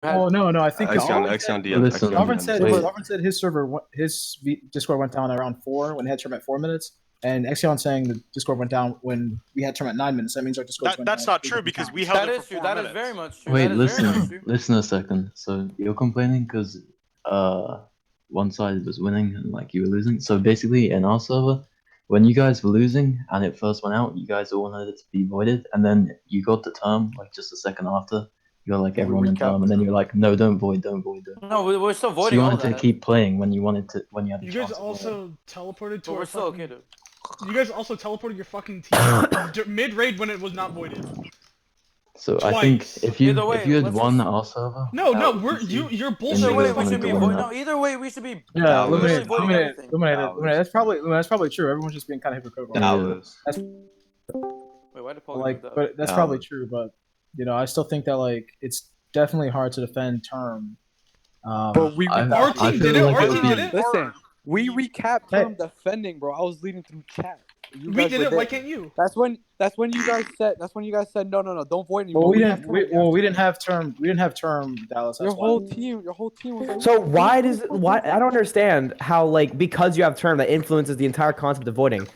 Oh no, I think Exion DM. Sovereign said his server, Discord went down around 4 when he had term at 4 minutes, and Exion saying the Discord went down when we had term at 9 minutes. That means our Discord went down. That's not true because we held it for 4 minutes. That is very much true. Wait, listen a second. So you're complaining because one side was winning and like you were losing. So basically, in our server, when you guys were losing and it first went out, you guys all wanted it to be voided, and then you got the term like just a second after. You're like everyone in term, and then you're like, no, don't void. No, we're still voiding. So you wanted to keep playing when you had. You guys also teleported to. We're still okay, dude. You guys also teleported your fucking team mid raid when it was not voided. So twice. I think if you had won our server. No, you're bullshit. Either way, we should be no, either way, we should be. Yeah, Illuminated. That's probably true. Everyone's just being kind of hypocritical. Wait, why did Paul do that? But that's probably true. But you know, I still think that like it's definitely hard to defend term. But our team did it. Listen, we recapped term defending, bro. I was leading through chat. We did it. Why can't you? That's when you guys said. That's when you guys said no, don't void anymore. Well, we didn't have term. We didn't have term, Dallas. Your whole team was like, so why I don't understand how like because you have term that influences the entire concept of voiding.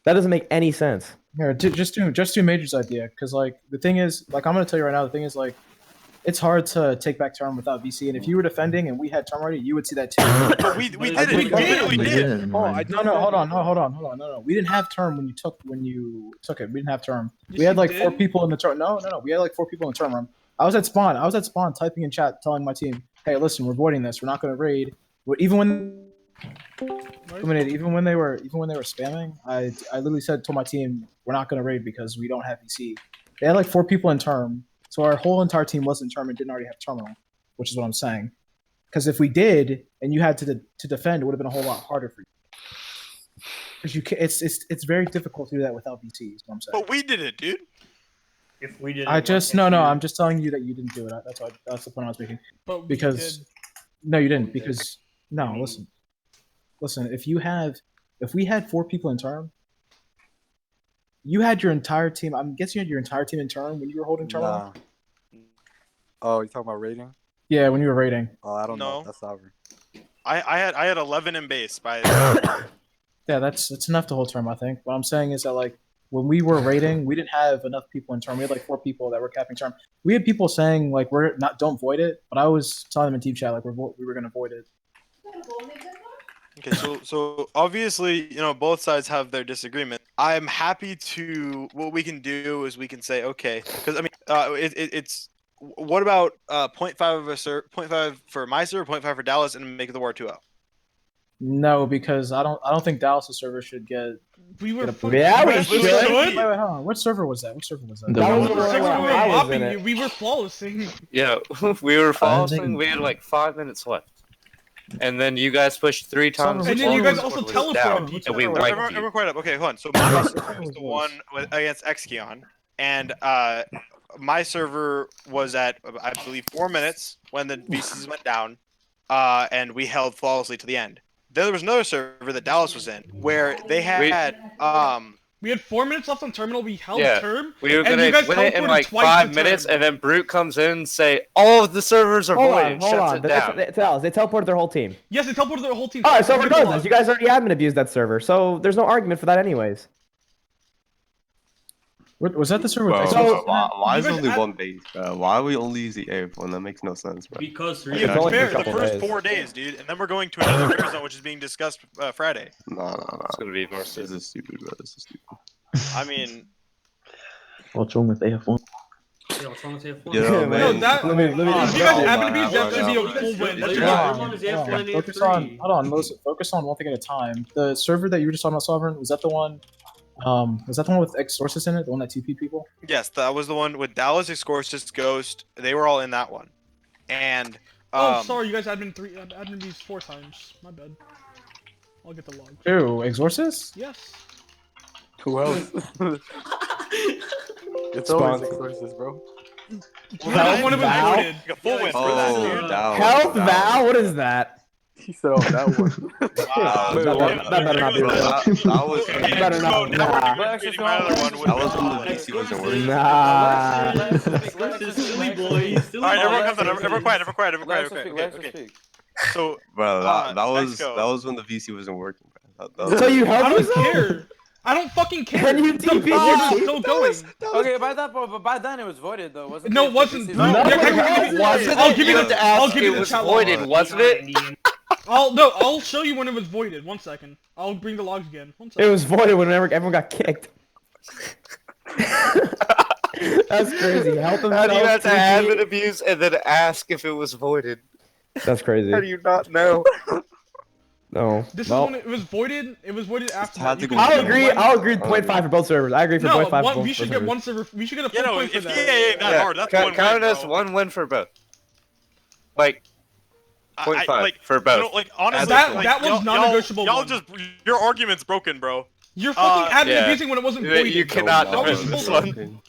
That doesn't make any sense. Here, just do Major's idea, because like the thing is, like I'm gonna tell you right now, the thing is like, it's hard to take back term without VC, and if you were defending and we had term already, you would see that too. we did it. We did. No, hold on. No. We didn't have term when you took it. We didn't have term. We had like 4 people in the term. No. We had like 4 people in the term room. I was at spawn typing in chat, telling my team, hey, listen, we're voiding this. We're not gonna raid. Even when they were spamming, I literally told my team we're not gonna raid because we don't have VC. They had like 4 people in term, so our whole entire team was in term and didn't already have terminal, which is what I'm saying. Because if we did and you had to defend, it would have been a whole lot harder for you. Because it's very difficult to do that without VC. Is what I'm saying. But we did it, dude. If we did, I'm just telling you that you didn't do it. That's the point I was making. But because no, you didn't. Because no, listen. If we had 4 people in term, you had your entire team. I'm guessing you had your entire team in term when you were holding term. Nah. Oh, you talking about rating? Yeah, when you were rating. Oh, I don't know. That's sovereign. I had 11 in base by. Yeah, that's enough to hold term. I think. What I'm saying is that like when we were rating, we didn't have enough people in term. We had like 4 people that were capping term. We had people saying like don't void it, but I was telling them in team chat like we were gonna void it. Okay, so obviously, you know, both sides have their disagreement. I'm happy to. What we can do is we can say, okay, because I mean, it's. What about 0.5 for my server, 0.5 for Dallas, and make the war 2-0? No, because I don't think Dallas' server should get. We were. Yeah, we should. Wait, hold on. What server was that? We were flawlessing. Yeah, we were flawlessing. We had like 5 minutes left. And then you guys pushed 3 times. And then you guys also teleported. And we wiped you. Everyone quiet up. Okay, hold on. So my server was the one against Exkion, and my server was at, I believe, 4 minutes when the VCs went down, and we held flawlessly to the end. Then there was another server that Dallas was in where they had We had 4 minutes left on terminal. We held term. We were gonna win it in like 5 minutes, and then Brute comes in and say all of the servers are void and shuts it down. They teleported their whole team. Yes, they teleported their whole team. Alright, so regardless, you guys already admin abused that server, so there's no argument for that anyways. Was that the server? Why is only one base? Why are we only using airborne? That makes no sense, bro. Because the first 4 days, dude, and then we're going to another fair zone, which is being discussed Friday. No. It's gonna be more. This is stupid, bro. This is stupid. I mean, what's wrong with AF1? Yeah, what's wrong with AF1? Yeah, man. If you guys admin abuse, that's gonna be a full win. Focus on one thing at a time. The server that you were just talking about, Sovereign, was that the one? Was that the one with Exorcist in it? The one that TP people? yes, that was the one with Dallas, Exorcist, Ghost. They were all in that one. And sorry, you guys admin abused 4 times. My bad. I'll get the log. Ew, Exorcist? Yes. Who else? It's always Exorcist, bro. One of them voted. a full win for that, dude. Health Val? What is that? He said, "Oh, that one." Wow. Wait, that better not be Bro, real. that was Better not. Now we're Nah. negotiating my other one. that was when the VC wasn't working. Nah. Silly boy. All right, everyone calm down. Everyone quiet. Everyone quiet. Everyone quiet. Okay. So, Bro, that Exco. was when the VC wasn't working. Bro. So you I helped don't yourself? care. I don't fucking care. Can you The TP VC was your still going. Okay, by that point, but by then it was voided though, wasn't it? No, it wasn't. No, Yeah, it I'll give you the. I'll give you It the was chat voided, log. wasn't it? I'll show you when it was voided. 1 second. I'll bring the logs again. 1 It second. was voided whenever everyone got kicked. That's crazy. Help him. How do you help have to TP. admin abuse and then ask if it was voided? That's crazy. How do you not know? No. This Well, is when it was voided. It was voided after. had that. to You go can- I'll agree. I'll agree. 0.5 for both servers. I agree for No, 0.5 for both we should get servers. one server. We should get a full you know, point for if that. ain't that hard, that's one win, Count it as bro. 1 win for both. Like, 0.5 like, for both. You know, like honestly, That- like, that was y'all- non-negotiable Y'all one. just your argument's broken, bro. You're fucking admin yeah. abusing when it wasn't You voided. cannot That was defend this bullshit. one.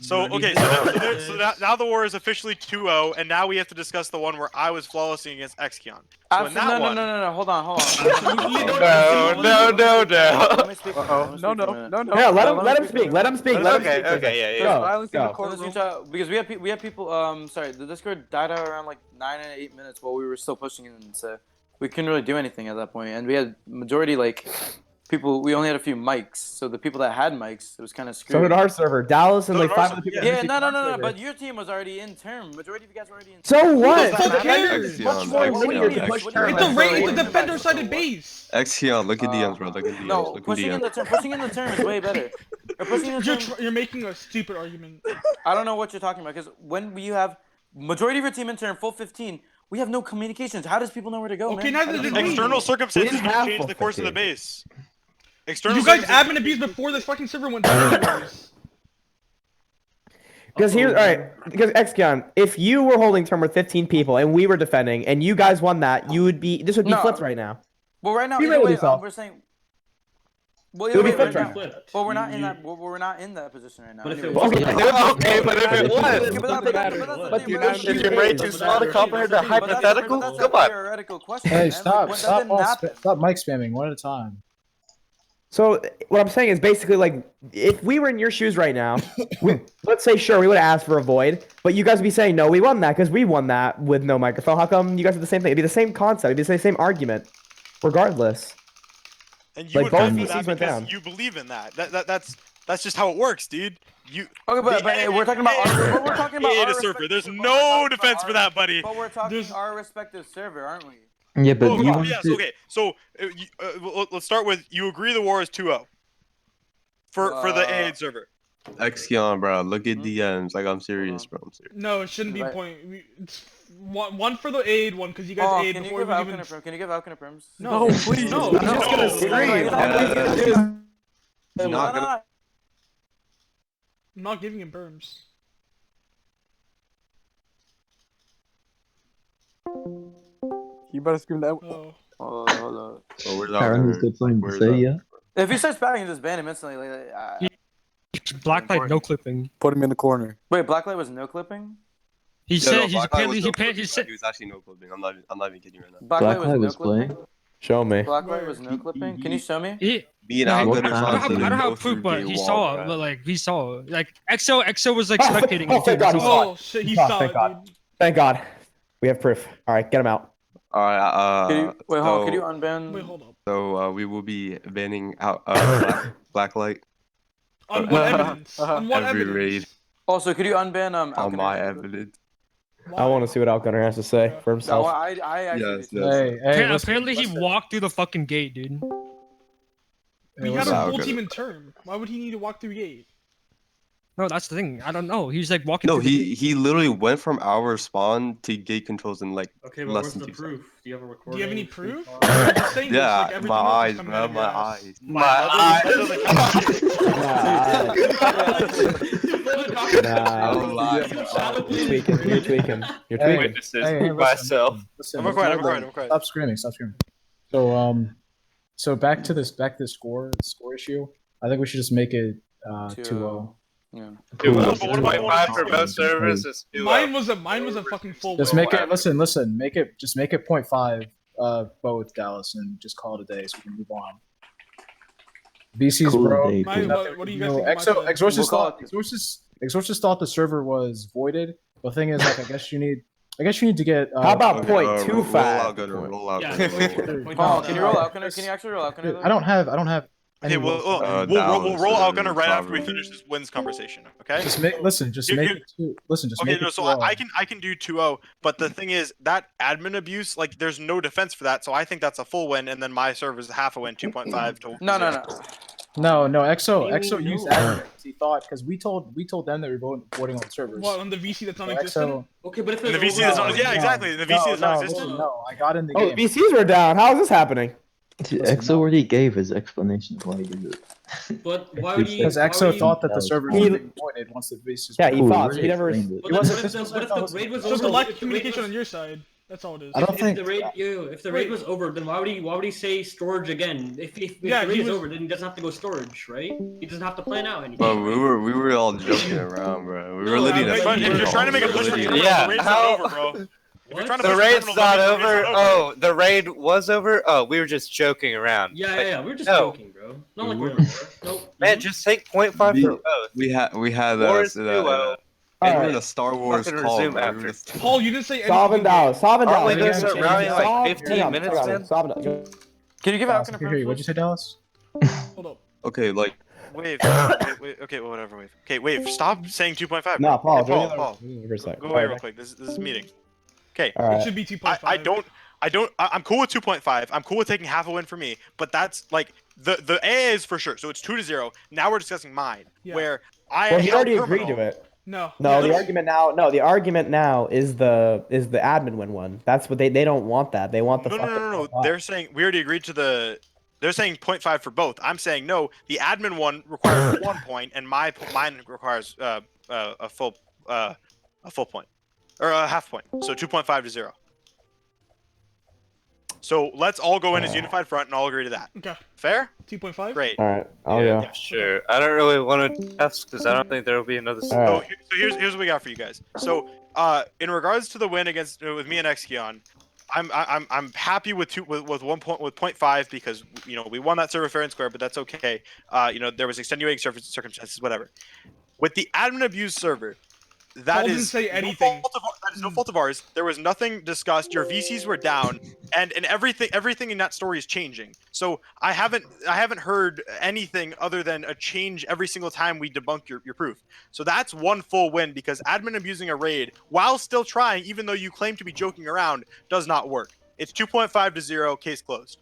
So okay, so now the war is officially 2-0, and now we have to discuss the one where I was flawlessly against Xkion. So in that No, one, no. Hold on. No. Let me speak for a minute. No. Yeah, let him speak. Let him speak. Let him Okay, speak. okay, yeah. Go. Violence in the Go. courtroom. Because we have people. Sorry, the Discord died out around like 9 and 8 minutes while we were still pushing it, and so we couldn't really do anything at that point. And we had majority like people. We only had a few mics, so the people that had mics, it was kind of screwed. So did our server. Dallas and So like did our 5 other people. Yeah, on no. our server. But your team was already in term. Majority of you guys were already in. So what? Who the fuck cares? Much more linear to push It's term. It's a defender-sided base. Xeon, look at DMs, bro. Look at DMs. No, Look at pushing in DMs. the term is way better. Or pushing in the term. You're making a stupid argument. I don't know what you're talking about because when you have majority of your team in turn full 15, we have no communications. How does people know where to go? Okay, man? neither did we. external circumstances didn't can have change the course of the 450. base. External You guys circumstances- admin abused before this fucking server went down. anyways. Because here's alright. Because Xcon, if you were holding term with 15 people and we were defending and you guys won that, you would be. This would be No. flipped right now. Well, right now, Be either real with way, yourself. we're saying. Well, It would be either way, flipped right right now. But we're not in that. We're not in that position right now. But if it anyway. was- Okay, but if it was, But you're not- if your brain too small to comprehend a hypothetical, That's a come on. theoretical question. Hey, man. stop, That stop, didn't happen. stop mic spamming one at a time. So what I'm saying is basically like if we were in your shoes right now, let's say sure we would have asked for a void, but you guys would be saying no, we won that because we won that with no microphone. How come you guys did the same thing? It'd be the same concept. It'd be the same argument, regardless. And you Like, would both fight for VCs that went because down. you believe in that. That's just how it works, dude. You. Okay, but we're talking about our, we're talking about Create our a server. respective- There's but we're no talking defense about for our- that, buddy. But we're talking There's- our respective server, aren't we? Yeah, but Oh, you want yes, to... okay. So let's start with you agree the war is 2-0 for the AA server. Xeon, bro. Look at DMs. Like, I'm serious, bro. I'm serious. No, it shouldn't be Right. point. It's one for the aid, one because you guys Oh, aid can you before give we Alcon even. a prim? Can you give Alcon a prims? No, please. No, I'm he's just gonna No. scream. He's not gonna. I'm not giving him berms. You better scream that. Oh. Hold on. Oh, where's our Aaron has got something to say, yeah? If he starts bagging, just ban him instantly. Blacklight no clipping. Put him in the corner. Wait, Blacklight was no clipping? He Yeah, said no, he's Black Eye apparently was he no pan he clipping. said He was actually no clipping. I'm not even kidding you right now. Blacklight Blacklight was was no clipping? playing. Show me. Blacklight was no clipping? Can you show me? he Me and like, Algood What is time? I on don't to have go proof, through but gate he wall, saw, bro. but like he saw, like EXO was like Oh, spectating. oh, it, thank too, God, that's he all. saw Oh shit, he Oh, saw thank it, God. dude. Thank God. We have proof. All right, get him out. All right. Can you, wait, hold on. Can you So, unban? Wait, hold up. so we will be banning out Blacklight On what evidence? On what every evidence? raid Also, could you unban on Alcon? my evidence. I want to see what Alcunner has to say for No, himself. I actually Yes, do. yes. Hey, listen, Apparently he listen. walked through the fucking gate, dude. We Hey, have listen. a full Okay. team in term. Why would he need to walk through gate? No, that's the thing. I don't know. He's like walking. No, through the gate. he literally went from our spawn to gate controls in like Okay, but less what's than the 2 proof? Do you have a Do recording? you have any proof? screenshot? I'm just saying this, Yeah, like, everything my else is eyes, coming bro, out of my your ass. eyes. Nah, don't lie. You're tweaking. You're tweaking. You're Hey, tweaking. Witnesses, hey, prove listen. myself. Listen, I'm quiet. Stop screaming. Stop screaming. So back to this score issue. I think we should just make it 2-0. Dude, Cool. 2.5 for both servers is too low. Mine was a fucking full Just win. make it. Listen. Make it. Just make it 0.5. Both Dallas, and just call it a day so we can move on. VC's Cool bro. day, Mine, dude. what do you guys think? of my side? Exorcist thought the server was voided. The thing is, like, I guess you need to get. How about Okay, roll out 0.25? Gunner, roll out Yeah. Gunner. Oh, can you roll out? Can you actually roll out? Dude, I don't have. Okay, any we'll rules. we'll roll out Gunner and right after we Proverb. finish this wins conversation. Okay. Just make. Listen. Just Here- make here- it two. Listen. Just Okay, make no, it so 2-0. I can do 2-0, but the thing is that admin abuse, like, there's no defense for that, so I think that's a full win, and then my server's half a win, 2.5 to No. No, EXO You used know. admin. He thought because we told them that we were voting on the servers. What, on the VC that's So non-existent? EXO. Okay, but if And the it's VC over- is on. Yeah, exactly. The VC is non-existent. Listen, no, I got in the Oh, game. VCs were down. How is this happening? Dude, Listen, EXO no. already gave his explanation of why he did it. But why would you? Because why EXO would you- thought that the That was servers fine. were being voided once the VCs. Yeah, he Cool, thought. already He never. explained it. What It wasn't- if this the raid was So over? it's a lack if of the raid communication was- on your side. That's all it is. I don't if think. the raid, if the raid was over, then why would he say storage again? If Yeah, the raid he is was- over, then he doesn't have to go storage, right? He doesn't have to plan out anything. Bro, we were all joking around, bro. We were No, literally. but But if you're trying to make a push for literally- terminal, Yeah, the raid's how- not over, bro. If you're What? trying to The push for raid's terminal, not the raid's over. not Oh, the raid was over. Oh, we were just joking around. Yeah. We're just No. joking, bro. Not like we're in a war. Nope. Man, just take 0.5 for both. We had War is 2-0. and we're Alright. in a Star Wars Fucking call. resume bro. after. Paul, you didn't say anything. Solving Dallas. Solving Aren't we Dallas. gonna start rounding in like 15 minutes, man? Solving Dallas. Can you give out? Can I Can hear you. What'd you say, Dallas? Hold up. Okay, like Wave. Wait, okay, whatever. Wave. Okay, wave. Stop saying 2.5. No, Paul. Hey, Paul. For a sec. Go away real quick. This is a meeting. Okay. All It right. should be 2.5. I'm cool with 2.5. I'm cool with taking half a win for me, but that's like the AA is for sure. So it's 2-0. Now we're discussing mine, Yeah. where I Well, he held already terminal. agreed to it. No. No, the Yeah. argument now. No, the argument now is the admin win one. That's what they don't want that. They want the. No. fucking- They're saying we already agreed to the. They're saying 0.5 for both. I'm saying no. The admin one requires 1 point, and mine requires a full point or a half point. So 2.5 to 0. So let's all go in as unified front and all agree to that. Okay. Fair? 2.5. Great. All right. I'll Yeah, go. sure. I don't really want to test because I don't think there will be another. All So, right. so here's what we got for you guys. So in regards to the win against with me and Exkion, I'm happy with 0.5 because we won that server fair and square, but that's okay. There was extenuating circumstances, whatever. With the admin abuse server, that Paul didn't is say anything. that is no fault of ours. There was nothing discussed. Your VCs were down, and everything in that story is changing. So I haven't heard anything other than a change every single time we debunk your proof. So that's one full win because admin abusing a raid while still trying, even though you claim to be joking around, does not work. It's 2.5 to 0. Case closed.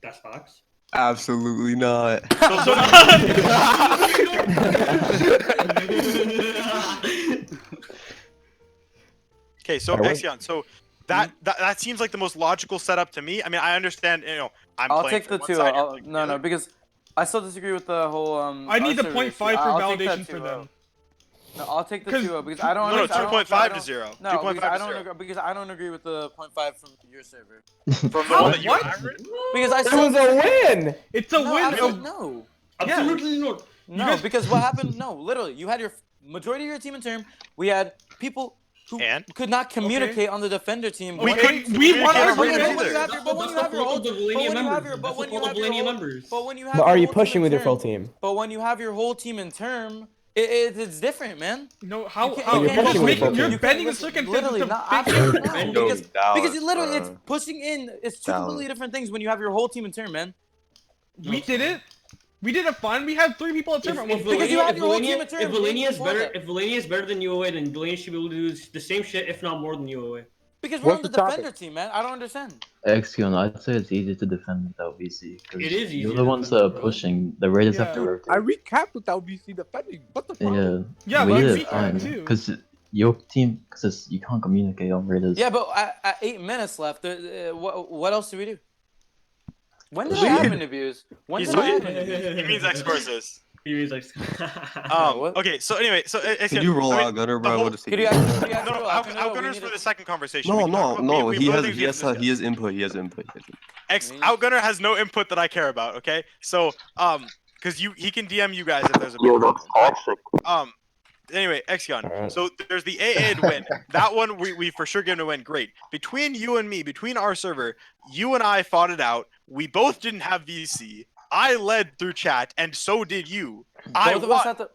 That's facts. absolutely not. Okay, so Alright, Exion, so that seems like the most logical setup to me. I mean, I understand, I'm I'll playing take for the one 2. side, you're playing for the No, other. because I still disagree with the whole. I need the our 0.5 service. for I'll take that validation for 2-0. them. No, I'll take the 'Cause- 2 because I don't. No, understand- I don't- 2.5 I to don't- 0. No, 2.5 because I to don't 0. agree, because I don't agree with the 0.5 from your server. From the How? one that you What? averaged? Because I It saw was a win. It's a no, win. absolutely no. Absolutely not. No, guys- because what happened? No, literally, you had your majority of your team in term. We had people who And? could not communicate on the defender team. We When- couldn't we communicate won our on win Raiders either. either. But when you That's have the your whole, fault of the but Valenia when you have members. your, but That's when the you fault have of your Valenia whole, members. but when you have But your are you whole team pushing in with your term- full team? But when you have your whole team in term, it's different, man. No, how? You can't- How? you You're can't just do making. it. You're You bending the can't- circumstances literally to not. fit Absolutely your- not. Yo, Because Dallas, literally bro. it's pushing in. It's two Dallas. completely different things when you have your whole team in term, man. We did it. We did it fine. We had 3 people at If, term. if, Because you Valenia, had if, your whole Valenia, team in term, if Valenia is before better, that. if Valenia is better than UOA, then Valenia should be able to do the same shit, if not more than UOA. Because we're on What's the the topic? defender team, man. I don't understand. Exion, I'd say it's easy to defend without VC. Because It is easy you're to the ones that defend, are bro. pushing. The Raiders have to Yeah. rotate. I recapped without VC defending. What the fuck? Yeah, Yeah, we but did we it fine. too. Because your team, because you can't communicate on Raiders. Yeah, but at 8 minutes left, what else do we do? When did Lead. I admin abuse? When He's did I lead. admin abuse? He means X courses. He means like. What? Okay, so anyway, so Can you roll out Gunner, bro? I whole- want to see. Could you you. actually No, roll? Outgunner's for the second conversation. No, We can talk no, about- no. we He have has, other he has, things we he have has input. He has input. Outgunner has no input that I care about. Okay, so because he can DM you guys if there's a big problem. But, anyway, Exion. Alright. So there's the AA to win. That one we for sure get to win. Great. Between you and me, between our server, you and I fought it out. We both didn't have VC. I led through chat, and so did you. I Both of won. us had to.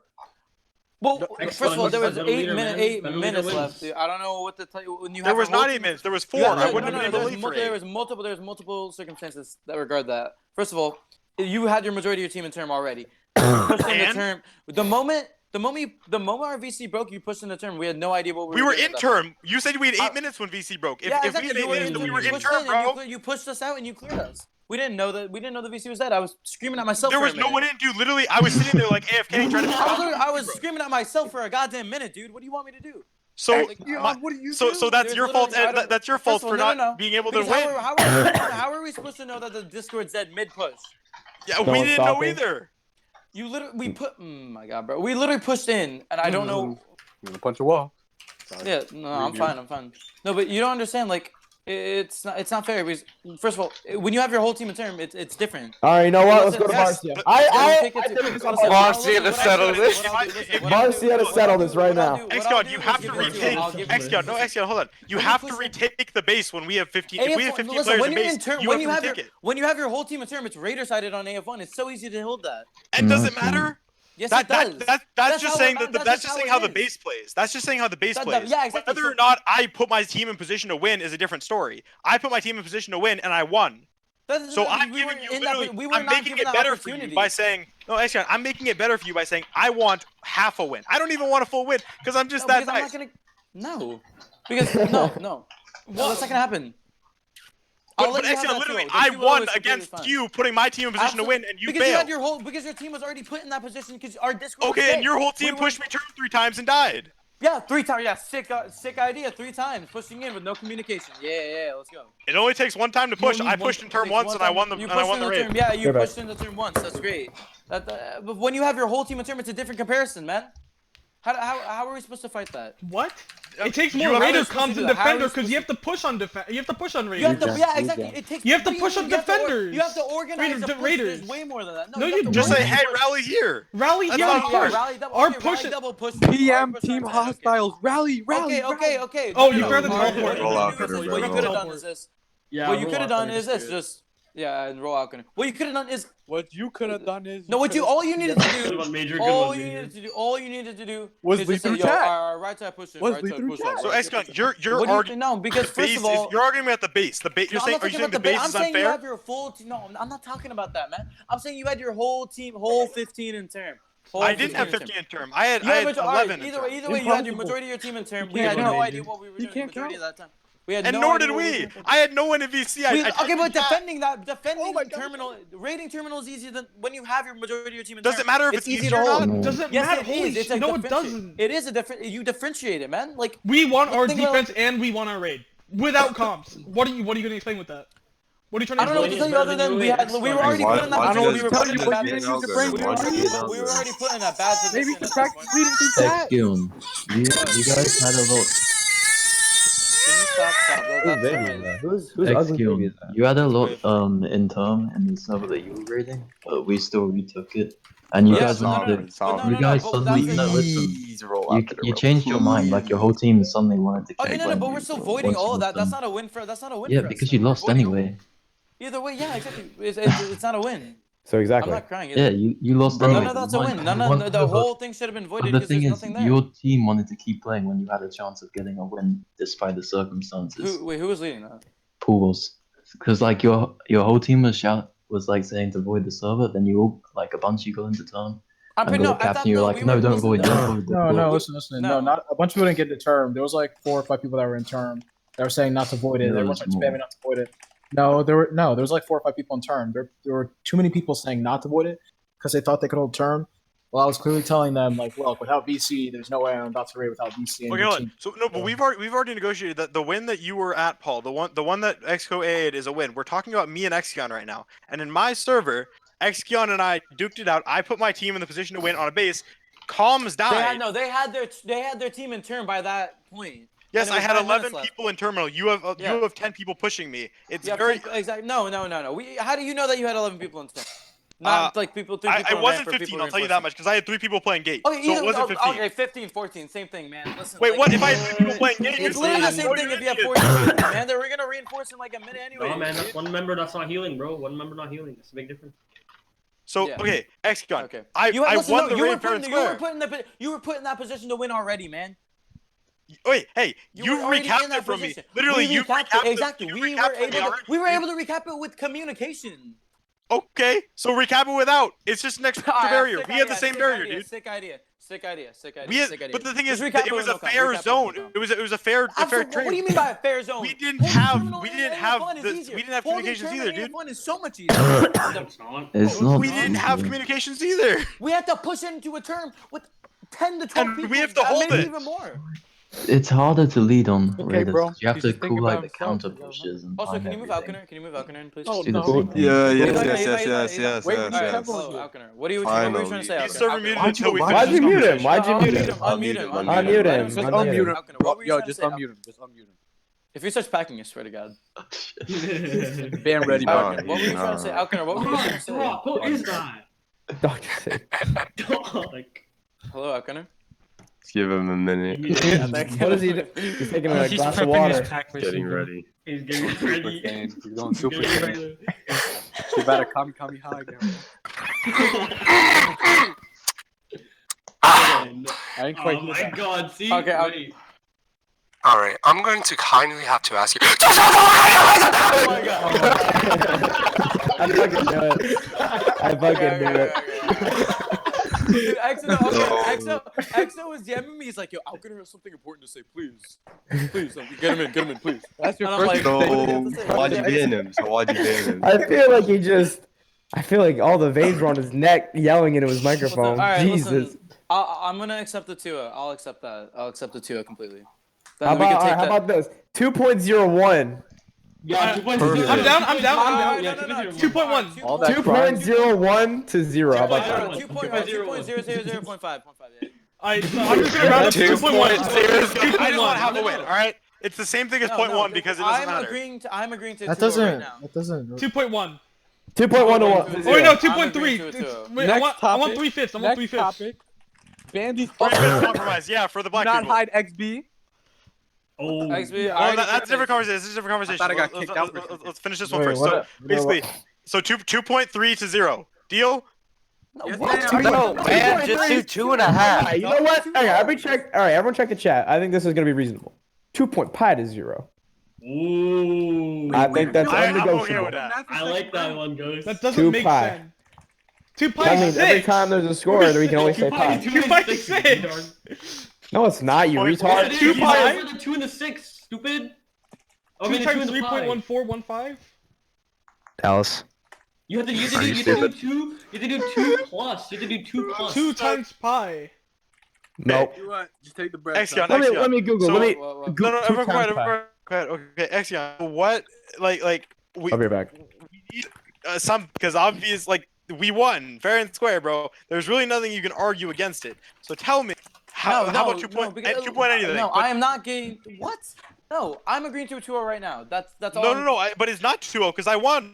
Well, first of all, there was Middle leader, eight man. Middle minutes leader left. Dude. I don't know what to tell you. When you There have was a whole not 8 team- minutes. There was You 4. have- I wouldn't have been able to leave for There 8. was multiple circumstances that regard that. First of all, you had your majority of your team in term already. You pushed in the And? term. The moment our VC broke, you pushed in the term. We had no idea what We were were doing in at that point. term. You said we had 8 minutes when VC broke. If, Yeah, if exactly. we had 8 minutes, we were in pushed term, in and bro. you pushed us out and you cleared us. We didn't know that. We didn't know the VC was dead. I was screaming at myself. There for was a no minute. one in, dude. Literally, I was sitting there like AFK trying to. I was screaming at myself for a goddamn minute, dude. What do you want me to do? So, Like, what do you so that's There's your fault. literally- I don't- That's your First fault of all, for not being able to Because win. how are we supposed to know that the Discord's dead mid push? Yeah, we one's didn't know stopping. either. You literally oh my god, bro. We literally pushed in, and I don't know. I'm gonna punch a wall. Yeah, no, I'm fine. No, but you don't understand. Like, it's not fair because first of all, when you have your whole team in term, it's different. All right, you know what? Let's go to Yes, Marcia. but- I Take it think to- it's on listen, Marcia. Marcia to settle this. Marcia to settle this right now. Exgon, you have to retake. Exgon, hold on. You have to retake the base when we have 15. If we have 15 players in base, you have to retake it. When you have your whole team in term, it's Raider sided on AF1. It's so easy to hold that. And does it matter? Yes, That's it does. just how saying it- that. That's just saying how the base plays. That's just saying how the base plays. Yeah, exactly. Whether or not I put my team in position to win is a different story. I put my team in position to win and I won. So I'm giving you literally. I'm making it better for you by saying no. Actually, I'm making it better for you by saying I want half a win. I don't even want a full win because I'm just that nice. No, because no, that's not gonna happen. But actually, literally, I won against you, putting my team in position to win, and you failed. Because your team was already put in that position. Because our Discord. Okay, and your whole team pushed me turn 3 times and died. Yeah, 3 times. Yeah, sick idea. 3 times pushing in with no communication. Yeah, let's go. It only takes one time to push. I pushed in turn once and I won the raid. Yeah, you pushed in the turn once. That's great. But when you have your whole team in turn, it's a different comparison, man. How are we supposed to fight that? What? It takes more Raider comms and defender because you have to push on You have to push on Raiders. Yeah, exactly. It takes. You have to push on defenders. You have to organize a push. Raiders. There's way more than that. No, you don't. Just say, hey, rally here. Rally here. That's not Push. hard. Our push. Double push. PM team hostiles. Rally. Okay. Oh, you grabbed the teleport. Roll out, What you could have done is this. Yeah. What you could have done is this. Just and roll out. What you could have done is. What you could have done is. No, all you needed to do. Good one, Major. All you needed to do was is lead just say, through yo, chat. our right side push. Was lead through chat. So, Exgon, you're What arguing. No, because first of all, you're arguing about the base. The base. You're saying, are you saying the base I'm is saying you unfair? have your full team. No, I'm not talking about that, man. I'm saying you had your whole team, whole 15 in term. I didn't have 15 in term. I had 11 in term. Either way, you had your majority of your team in term. We had no idea what we were doing the majority of that time. And nor did we. I had no one in VC. Okay, but defending terminal, raiding terminal is easier than when you have your majority of your team in term. Does it matter if it's easy easy to or hold? not? Doesn't Yes, matter. it Holy is. It's shit. a No, it differentiate. doesn't. It is a different. You differentiate it, man. Like We want our think about- defense and we want our raid without comps. What are you gonna explain with that? What are you trying to I don't know what to tell you other than we were already put in that Why position. do you We were guys put in a keep bad being position. out there? We Why do you get out were there? already put in a bad position. Maybe at that distract point. leading through chat. Exgion, you guys had a lot. Can you stop? Who's ugly baby is Exgion, that? you had a lot in term in the server that you were raiding, but we still retook it. And you Yeah, guys but no, wanted no, to. no, You guys but suddenly that's no, the- listen. Please roll out You changed your mind, like your whole team suddenly wanted to. Okay, kick no, when but you- we're still voiding once you all of that. lost That's them. not a win for. That's not a win. Yeah, for us. because you We're lost voiding- anyway. Either way, yeah, exactly. It's not a win. So I'm exactly. not crying. Yeah, you lost None anyway. of that's a Mine- win. you The won, whole thing should have been voided But the because there's thing is, nothing there. your team wanted to keep playing when you had a chance of getting a win despite the circumstances. Who was leading that? Pool was, because like your whole team was like saying to void the server, then you all like a bunch of you got into turn. I'm And pretty got no. the captain, you were like, no, don't void, don't void. No, listen. No. No, not a bunch of people didn't get the term. There was like 4 or 5 people that were in term. They were saying not to void it. There Everyone was started more. spamming not to void it. There was like 4 or 5 people in term. There were too many people saying not to void it because they thought they could hold term. Well, I was clearly telling them like, look, without VC, there's no way I'm about to raid without VC. And Okay, your hold team. on. So no, but we've already negotiated that the win that you were at, Paul, the one that Exco AA'd is a win. We're talking about me and Excion right now. And in my server, Excion and I duked it out. I put my team in the position to win on a base. Comms died. They had their team in turn by that point. Yes, And I there had was 9 minutes 11 left. people in terminal. You have Yeah. you have 10 people pushing me. It's Yeah, very exactly. No. How do you know that you had 11 people in turn? Not like people. Three people I in wasn't for 15. people I'll tell you that much because I had 3 people playing gate. Okay, so it wasn't 15. Okay, 15, 14, same thing, man. Listen. Wait, like, what? If I had 3 people playing gate, It's literally the same thing if you have 14 people, man. We're gonna reinforce in like a minute anyway. No, man, that's one member that's not healing, bro. One member not healing. That's a big difference. So Yeah. okay, X-Gun. Okay. I won the raid fair and square. You were put in that position to win already, man. Wait, hey, you were already in recapped that it from me. position. Literally, We you recapped recapped it. Exactly. You We recapped were it from me able to recap it with communication. Okay, so recap it without. It's just an extra barrier. We had the same barrier, dude. Sick idea. We had, but the thing is, recap it was with a no fair count. zone. It was a fair trade. What do you mean by a fair zone? We didn't have communications either, dude. Fun is so much easier. It's not. It's not. We didn't have communications either. We had to push into a term with 10 to 12 And people. we have to hold maybe it. even more. It's harder to lead on Okay, raiders. bro. You have He's to just thinking call like about the himself, counter you know? pushes and Also, time can you move everything. Alcuner? Can you move Alcuner, please? Oh, Do the no. same thing. Yeah, He's yes, not- yes, he's yes, not- yes, he's not- yes, Wait, yes, we Alright, yes. can't- hello, Alcuner. What were you Finally. trying to say, He's Alcuner? server muted Why'd until we you- finish Why'd this you mute him? conversation. Why'd you mute him? Unmute him. Unmute him. Just Unmute unmute him. him. Alcuner, what were you Yo, trying to just say, unmute him. Just unmute him. If he starts packing, I swear to God. Ban ready, Nah, bro. What were you trying to say, Alcuner? What were you trying to say? Who is that? Doctor sick. Dog. Hello, Alcuner. Let's give him a minute. What is he doing? He's taking a He's glass of prepping water. his pack Getting machine. ready. He's getting Super ready. Saiyan. He's going Super Getting Saiyan. ready. You better come high, girl. I didn't quite Oh hear my that. god, see? Okay, I'll- Wait. Alright, I'm going to kindly have to ask you. Oh my God. I fucking knew it. I fucking knew it. Dude, EXO was DMing me. He's like, yo, Alcuner has something important to say, please. Please, get him in, please. That's your And I'm first like, So why'd you ban him? I feel like he just. I feel like all the veins were on his neck, yelling into his microphone. Alright, Jesus. listen, I'm gonna accept the 2-0. I'll accept that. I'll accept the 2-0 completely. Then How we can about, take how that. about this? 2.01. Yeah, 2.0. Perfect. I'm down. Yeah, No, 2.1. All that crime. 2.01 to 0. How about that? 2.0.000.5. I'm just gonna round up to 2.1. I just want to have a win. All right, it's the same thing as point one because it doesn't matter. I'm agreeing to That 2-0 doesn't. right now. That doesn't. 2.1. 2.1 to 1. Oh wait, no, I'm agreeing 2.3. to it, Wait, Next I want topic. 3/5. I want Next 3/5. topic. Ban these Three fuckers. minute compromise, yeah, for the black Not people. hide XB. Oh. XB, Oh, that's a different conversation. This is a different conversation. I got kicked out for Let's finish this one Wait, first. what So up? basically, so 2.3 to 0. Deal? What? No, man, just do 2.5. Alright, you know what? Okay, everybody check. Alright, everyone check the chat. I think this is gonna be reasonable. 2.pi to 0. Ooh. I think that's I'm okay unnegotiable. with that. I like that one, Ghost. That doesn't make 2 pi. sense. 2 pi That is means every 6. time there's a score, we can always say pi. 2 pi is 6. No, it's not, you retard. 2 pi. For the 2 and the 6, stupid. 2 times 3.1415. Alice. You have to do 2. You have to do 2 plus. You have to do 2 plus. 2 times pi. Nope. You what? Just take the bread. Exion, son. Let me Google. So- Let me. Well, No, Go- no, 2 everyone times quiet, pi. everyone quiet. Okay, Exion, what, like, we I'll be right back. need some, because obvious, like, we won, fair and square, bro. There's really nothing you can argue against it. So tell me, how about 2 point, 2 point anything? No, but- I am not getting. What? No, I'm agreeing to a 2-0 right now. That's all. No, but it's not 2-0 because I won.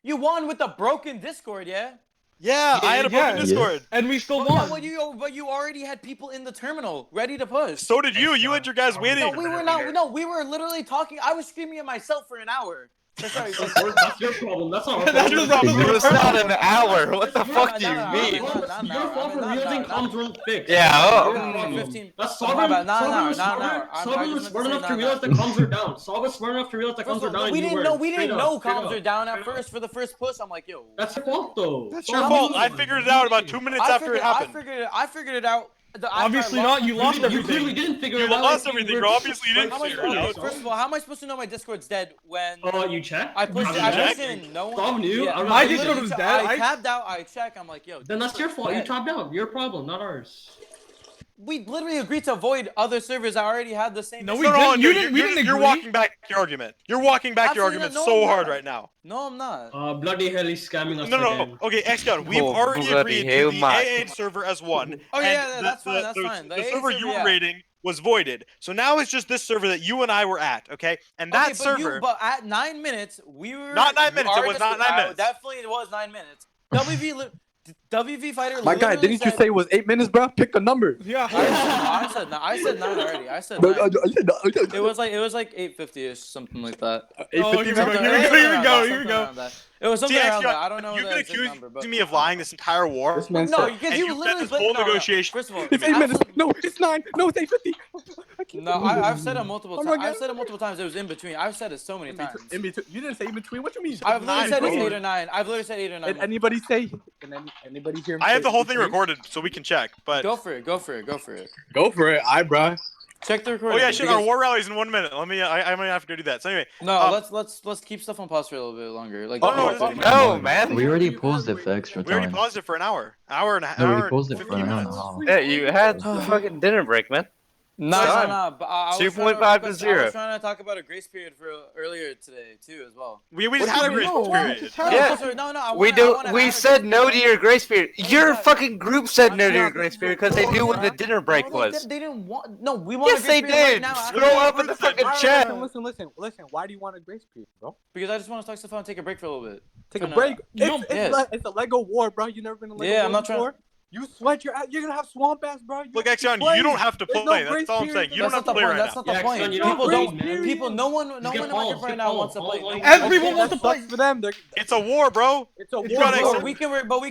You won with the broken Discord, yeah? Yeah, I had a broken Yeah. Discord. And we still Well, yeah, won. but you already had people in the terminal ready to push. So did you. You had your guys waiting. No, we were not. No, we were literally talking. I was screaming at myself for an hour. That's right. That's your problem. That's not our That's your problem. problem. It was not an hour. What the That's fuck do no, you no, mean? no, no. It's your fault for realizing comms weren't fixed. Yeah, oh. That's 15. That's My Sovereign. bad. No, Sovereign was smart enough to realize the comms are down. Sovereign was smart enough to realize the comms are down. We and you didn't know. weren't. We Straight didn't up, know straight comms up. are down at first for the first push. I'm like, yo. That's your fault, though. That's your fault. I figured it out about 2 minutes after it happened. I figured it out. Obviously not. You lost You clearly everything. didn't figure You it out. lost everything, bro. Obviously, you didn't How am I figure it out. supposed, first of all, how am I supposed to know my Discord's dead when You checked? I pushed Did it? you I check? pushed in. No one. Tom knew? Yeah, I don't My know. Discord was dead. I tabbed out. I check. I'm like, yo. Then that's your fault. You dead. tapped out. Your problem, not ours. We literally agreed to avoid other servers that already had the same. No, Discord. we No, didn't. no, You didn't. We didn't You're agree. walking back your argument. You're walking back your Absolutely argument not. No, so I'm hard not. right now. No, I'm not. Bloody hell, he's scamming us No. again. Okay, X-Gun, we've Oh, already bloody agreed hell, to the Mike. AA server as one. Oh, and yeah, that's fine, that's fine. The The AA server you server, were yeah. raiding was voided. So now it's just this server that you and I were at, okay? And that Okay, server... but at 9 minutes, we were Not 9 minutes, it our was not Discord- 9 minutes. Definitely, it was 9 minutes. WV fighter. My guy, literally didn't you said- say it was 8 minutes, bro? Pick a number. Yeah. I said 9 already. I said 9. It was like 8:50ish, something like that. Oh, here we go. It was something around Axion, that. I don't know you've the been exact accusing number, but me of lying this entire war. This man no, said, because and you you literally spent this whole negotiation. First of all, it's 8 minutes. No, it's 9. No, it's 8:50. No, I've said it multiple times. I've said it multiple times. It was in between. I've said it so many times. In between. You didn't say in between. What you mean? I've literally said it's 9, 8 or 9. I've literally said 8 or 9. Did anybody say? Can anybody hear me? I have the say whole thing between? recorded, so we can check. But Go for it. Go for it, bro. Check the recording. oh yeah, shit. Our because- war rally's in 1 minute. Let me. I might have to go do that. So anyway. No, let's keep stuff on pause for a little bit longer. Like, No, man. We already paused it for extra We already time. paused it for an hour. No, we paused it for an hour and a half. Yeah, you had the fucking dinner break, man. No. But I was 2.5 trying to I 0. was trying to talk about a grace period for earlier today too, as well. We just had a grace period. Yeah. No, I We wanna we have a said grace no to period. your grace period. Your yeah. fucking group said no to your grace period because they knew when the dinner break No, was. They didn't want. No, we want. Yes, a they grace period did. right now. Scroll up in the fucking chat. Listen. Why do you want a grace period, bro? Because I just want to talk stuff out and take a break for a little bit. Take a No, break. no. It's a Lego war, bro. You never been in a Lego Yeah, war I'm not before? You sweat your ass. You're gonna have swamp ass, bro. Look, Axion, you don't have to play. That's all I'm saying. You don't have to play right That's now. not the point. you People don't don't. People. No one in Minecraft right now wants to play. Everyone wants to play. For them, It's a war, bro. it's a You war. gotta bro. accept- We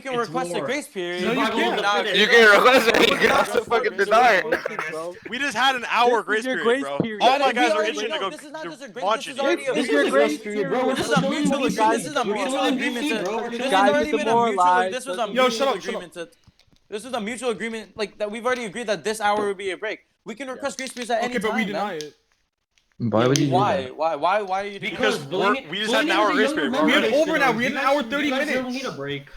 can request a grace period. No, you can't. You can request it. You can also fucking deny it. Bro. We just had an hour This grace is your period, grace bro. period. All my We guys are already itching to know go this is not just a grace. launch This it. is already a This is your grace period, bro. This is a mutual agreement. This is a mutual agreement. This has Guys, already you been a mutual. demoralized. This was a Yo, mutual shut up, agreement. This was a mutual agreement, like that. We've already agreed that this hour would be a break. We can request grace periods at any Okay, time. but we deny man. it. Why would you do Why? that? Why are you? Because Bullying- we just had an bullying hour is a grace younger period. member We had race, over now. though. We had an You hour guys- 30 you guys minutes. don't need a break.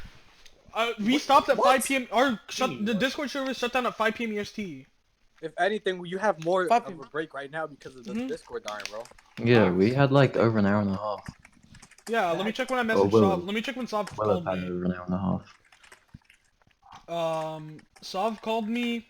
We stopped at 5 p.m. The Discord server shut down at 5 p.m. EST. If anything, you have more of 5 a people. break right now because of the Discord dying, bro. Yeah, we had like over an hour and a half. Yeah, let me check when I Oh, messaged well. Sav. Let me check when Sav Well, I've called had me. over an hour and a half. Sav called me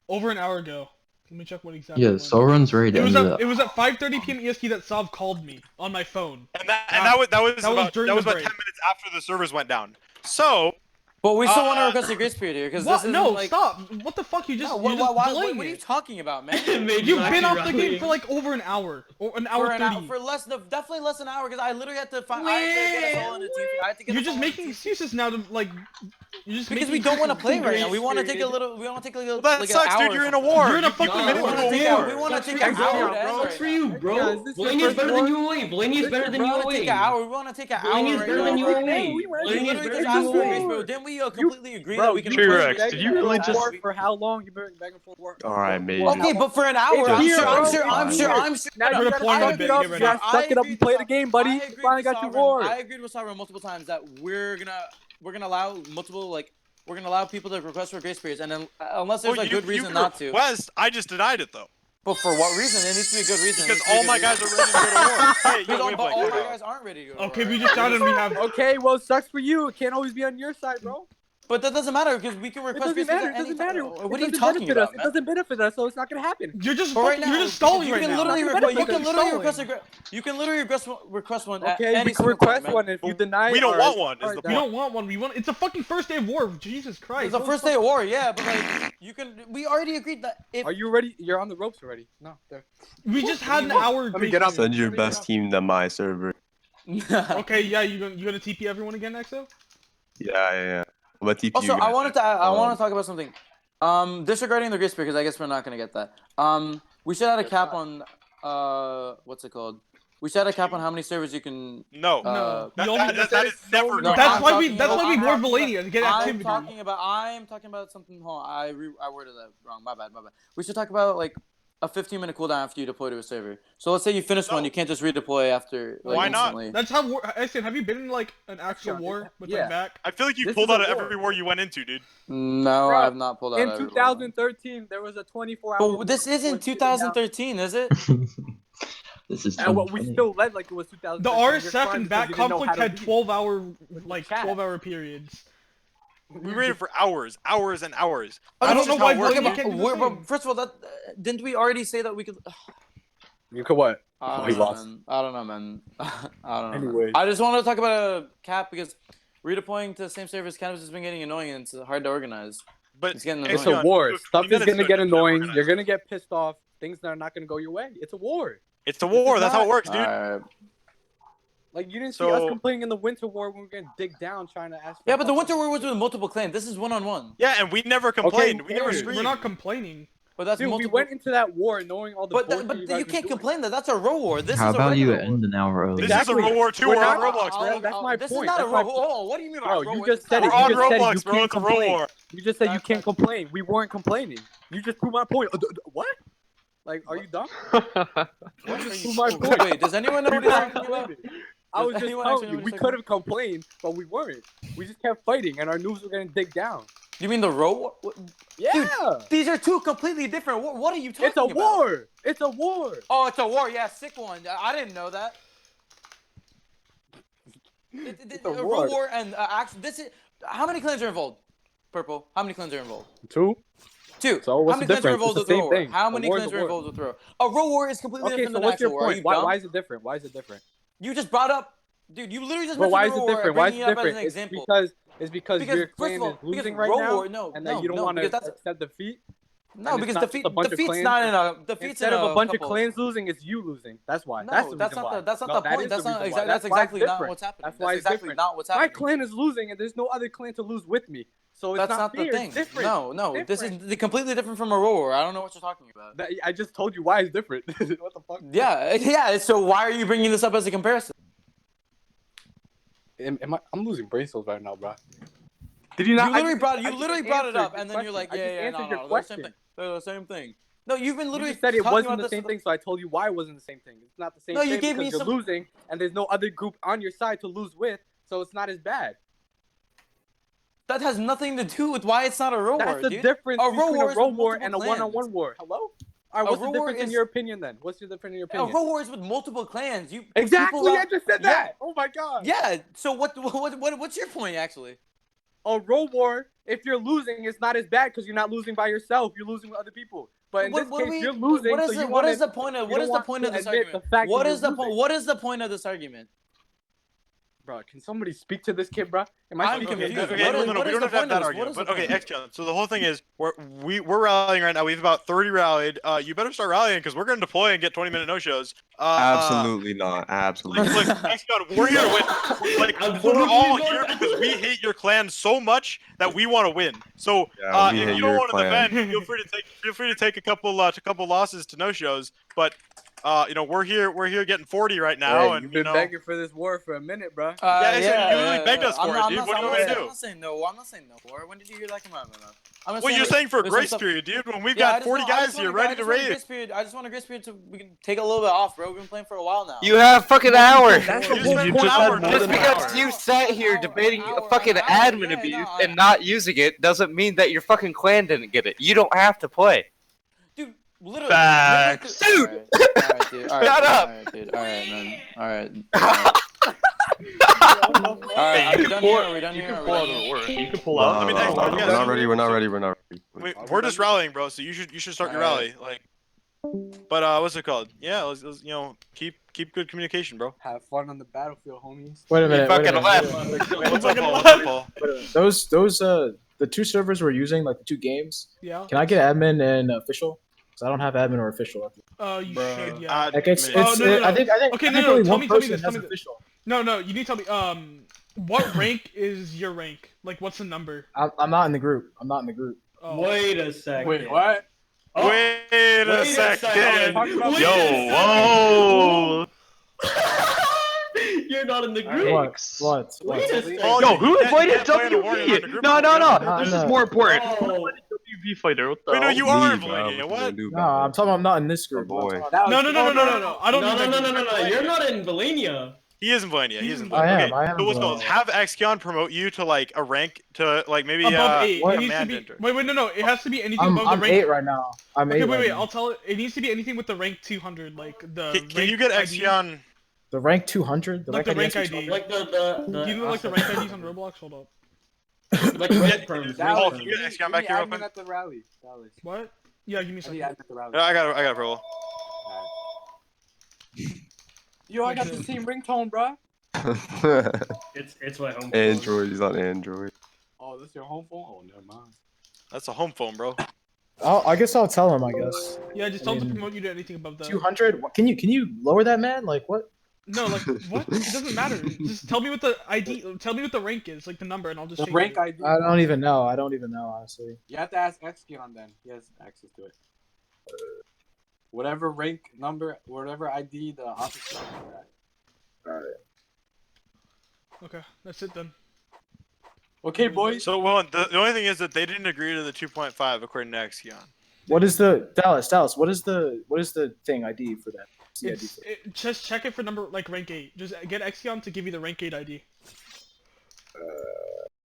over an hour ago. Let me check what exactly. Yeah, when. Sauron's ready to end it. It was at 5:30 p.m. EST that Sav called me on my phone. And that was about during 10 the break. minutes after the servers went down. So But we still want to request a grace period here because this What? isn't No, like. stop! What the fuck? You just No, you're just what delaying are you it. talking about, man? You've been off the game for like over an hour or an hour 30. For definitely less than an hour because I literally had to find. I had to get us all in the team. I had to get You're us just all in making the team. excuses now to like. You're just Because making we don't want to excuses. play right now. We want to take a little. We want to take like a. that like sucks, an hour dude. You're or in a something. war. You're in a You fucking fucking war. minute We want to into take a a. war. We want to take Sucks an for hour. you, to end bro. right Sucks for now. you, bro. Yeah, is this your Bullying is first better war? than UOA. Bullying is better than We want to UOA. take an hour. We want to take an Bullying hour is right better than now. UOA. We went- Bullying is Literally better just than asked for a grace UOA. period. Didn't we completely agree that Bro, we can? T-Rex, request a did grace you period? really War just- for how long? You've been back and forth war. All right, maybe. Okay, but for an hour, It's I'm here, sure. bro. I'm sure. Now Put you a gotta point in suck a bit, it up. get You ready. gotta suck it up and play the game, buddy. I You agreed finally with got your Sovereign. war. I agreed with Sovereign multiple times that we're gonna allow multiple we're gonna allow people to request for grace periods, and then unless there's a good reason not to. Request, I just denied it though. But for what reason? It needs to be a good reason. Because all my guys are ready to go to war. Hey, Because yo, wait, all Blake, my hold on. guys aren't ready to go. to Okay, war. we just shouted and we have. Okay, well, sucks for you. It can't always be on your side, bro. But that doesn't matter because we can It request doesn't grace matter. It periods at doesn't any matter. time. What are you doesn't talking benefit us. about, It man? doesn't benefit us, so it's not gonna happen. You're just But right fucking, now, you're just stalling you right can now. literally Not request. You benefit can us. literally Stalling. request one. at Okay, any we can single time, request man. one. If you deny, We don't want one, is alright, the We point. don't want one. We want. It's a fucking first day of war. Jesus Christ. It's the first day of war, yeah, but like you can. We already agreed that if Are you ready? You're on the ropes already. No, there. We just had an hour. Let me get up. Send your best team to my server. Okay, yeah, you gonna TP everyone again, Exo? Yeah. I'm gonna TP Also, you guys. I want to talk about something. Disregarding the grace period because I guess we're not gonna get that. We should add a cap on what's it called? We should add a cap on how many servers you can. No. No. That, We only- that is never No, done. That's I'm why we. talking That's about- why we I'm more talking Valania to get activity. I'm talking about something. Hold on, I worded that wrong. My bad. We should talk about like a 15-minute cooldown after you deploy to a server. So let's say you finish one, you can't just redeploy after. Like, Why not? instantly. That's how war. I said, have you been in like an actual war with Yeah. my back? I feel like you This pulled is out a of war. every war you went into, dude. No, Bro, I have not pulled out. In every one. 2013, there was a 24-hour. But this isn't 2013, is it? This is And what we 2020. still led like it was 2013. The You're RSF crying and because back you didn't know conflict how to had beat it. 12-hour periods. We waited for hours and hours. I don't That's know just why how it works. Valania can't do the But same. first of all, didn't we already say that we could? You could what? I he don't know, lost. man. I don't know, man. I don't know. Anyway. I just wanted to talk about a cap because redeploying to the same server as Canvas has been getting annoying and it's hard to organize. But It's getting It's annoying. a war. Stuff is gonna get annoying. organized. You're gonna get pissed off. Things that are not gonna go your way. It's a war. It's a war. That's how it works, dude. Alright. Like you didn't see us So- complaining in the Winter War when we were gonna dig down trying to ask. For Yeah, but the help. Winter War was with multiple clans. This is one-on-one. Yeah, and we never complained. who we never cares? screamed. We're not complaining. But that's Dude, we multiple. went into that war knowing all the But bullshit but you guys you were can't doing. complain that that's a row war. This How is a about you regular war. end an hour early? This Exactly. is a World War II. We're We're on not- Roblox, bro. That's my This point. is not a That's row my- war. Oh, what do you mean? Bro, row you war? just This is said not it. We're a on You just said Roblox, you bro. can't It's a World complain. War. You just said you That's- can't complain. We weren't complaining. You just proved my point. What? Like, are you dumb? What You are just you- proved my wait, point. wait, does anyone know what he's talking about? I was Does just anyone telling actually know you, what we he's could have complained, but we weren't. We just kept fighting, and our noobs were gonna dig down. You mean the row war? Yeah, These are two completely different. What are you talking it's a about? war. It's a war. Oh, it's a war. Yeah, sick one. I didn't know that. It's a a war. row war and action. This is how many clans are involved? Purple. How many clans are involved? 2. Two. So what's How many the clans are difference? involved It's with the row same war? thing. How A many war is clans a are war. involved with row? A row war is completely Okay, different so than what's actual your war. Are point? you Why dumb? is it different? Why is it different? You just brought up, dude. You literally just But why is mentioned it row war different? and Why is bringing it it up as different? an example. It's because Because, your first clan of all, is losing because right row now, war- no, and no, that you don't no, want to because that's- accept defeat. No, and it's because not just a bunch of defeat's clans. not in a defeat's Instead in of a bunch couple. of clans losing, it's you losing. That's why. No, That's the that's reason not why. the that's not No, the that point. is That's the not reason exactly why. that's That's why it's exactly not different. what's happening. That's why it's exactly different. not what's My happening. clan is losing, and there's no other clan to lose with me. So it's That's not fair. the thing. It's different. No, It's this is different. completely different from a row war. I don't know what you're talking about. I just told you why it's different. What the fuck? Yeah. So why are you bringing this up as a comparison? I'm losing bracelets right now, bro. Did you not? You literally brought it up, your and then you're question. like, I just yeah, answered no, your they're the same question. thing. They're the same thing. No, you've been You literally just said it talking wasn't about the this same thing, so I told you why it wasn't the same thing. It's not the same No, thing you gave me because you're some- losing, and there's no other group on your side to lose with, so it's not as bad. That has nothing to do with why it's not a row war, That's the dude. difference A row between war a is row with war multiple and a clans. one-on-one war. Hello? All right, A what's the row war difference in is- your opinion then? What's the difference in your A opinion? row war is with multiple clans. You Exactly, people I just said Yeah. that. Oh my god. Yeah. So what's your point actually? A row war, if you're losing, it's not as bad because you're not losing by yourself. You're losing with other people. But in this case, you're losing. What is so the, you what wanna- is the point of you what don't is the want point to of this admit argument? the fact What that is you're the point? losing. What is the point of this argument? Bro, can somebody speak to this kid, bro? Am I I'm speaking to confused. him? Okay, What is- no, what we is don't the have to have point that of this? argument. What is But the okay, point? X-John. So the whole thing is, we're rallying right now. We have about 30 rallied. You better start rallying because we're gonna deploy and get 20-minute no-shows. Absolutely not. Absolutely. Like, X-John, we're here to win. Like, we're Absolutely all not. here because we hate your clan so much that we want to win. So Yeah, we if hate you don't your want to clan. defend, feel free to take a couple losses to no-shows. But we're here getting 40 right now, Hey, and you've been begging for this war for a minute, bro. Yeah, you literally begged us for it, dude. What do you want me to do? I'm not saying no. I'm not saying no war. When did you hear that come out of my mouth? I'm not Well, you're saying for a there's some grace stuff- period, dude. When we've Yeah, I got just 40 want- I guys just here want a- ready to raid. I just want a grace period so we can take a little bit off, bro. We've been playing for a while now. You have fucking hour. That's You the just whole spent point. 1 hour Just doing because an you sat here debating hour, fucking an hour, admin yeah, abuse no, and not using it doesn't mean that your fucking clan didn't get it. You don't have to play. Dude, literally. Facts. Dude. Alright, dude. Alright, Shut dude, up. Alright, dude. Alright, man. Alright. Hey, Alright, you are we can done pull here? it. Are we done You here? can Are we pull out done of here? the work. You can pull out. I mean, we're guys, not ready. We're not ready. We're not ready. We're just rallying, bro. So you should start your rally. Like, but what's it called? Yeah, let's keep good communication, bro. Have fun on the battlefield, homies. Wait a minute. Wait a fucking minute. left. What's up, Paul? What's up, Paul? Those the two servers we're using, like the two games. Yeah. Can I get admin and official? Because I don't have admin or official. You should. Yeah. Like it's Oh, no. I think Okay, I think no, only tell one me person this, has tell me this. official. No. You need to tell me. What rank is your rank? Like, what's the number? I'm not in the group. I'm not in the group. Oh. Wait a second. Wait, what? Oh, Wait a wait a second. second. Wait Yo, a whoa. You're not in the group. What? Wait a second. Paul, Yo, you who can't- you invited can't play in a war, you're not in a WB? group No, with no, me. no. Not This in is the- more important. Oh. Who's the WB fighter? What the Wait, no, hell? you are in Me, bro. Volania. What? No, I'm talking about I'm not in this group. Oh, boy. I'm No. I don't No, need no, that. no, no, no. You're not in Valenia. He is in Volania. He is in I Volania. am, I am So what's in called? Volania. Have Xkion promote you to like a rank to like maybe Above 8. what? It needs to be. Commander. Wait, no. It has to be anything I'm, above the I'm rank. 8 right now. I'm 8 Okay, right wait. now. I'll tell it. It needs to be anything with the rank 200, like the. Can rank you get ID. Xkion? The rank 200. Like the rank has ID. 200? Like the Do you know like the rank IDs on Roblox? Hold up. like rank perms. Paul, rank can you perms. get Xkion back here real quick? at the rally. Dallas. What? Yeah, give me a I need second. admin at the rally. I got it, bro. Yo, I got the same ringtone, bro. It's my home phone. Android. He's on Android. Oh, that's your home phone? Oh, never mind. That's a home phone, bro. I guess I'll tell him. I guess. Yeah, just tell him to promote you to anything above that. 200. Can you lower that, man? Like what? No, like what? It doesn't matter. Just tell me what the ID. Tell me what the rank is, like the number, and I'll just The change rank it. ID. I don't even know. Honestly. You have to ask Xkion then. He has access to it. Whatever rank number, whatever ID the officer has that. All right. Okay, that's it then. Okay, boys. So well, the only thing is that they didn't agree to the 2.5 according to Xkion. What is the Dallas? What is the thing ID for that? Just check it for number like rank 8. Just get Exion to give you the rank 8 ID.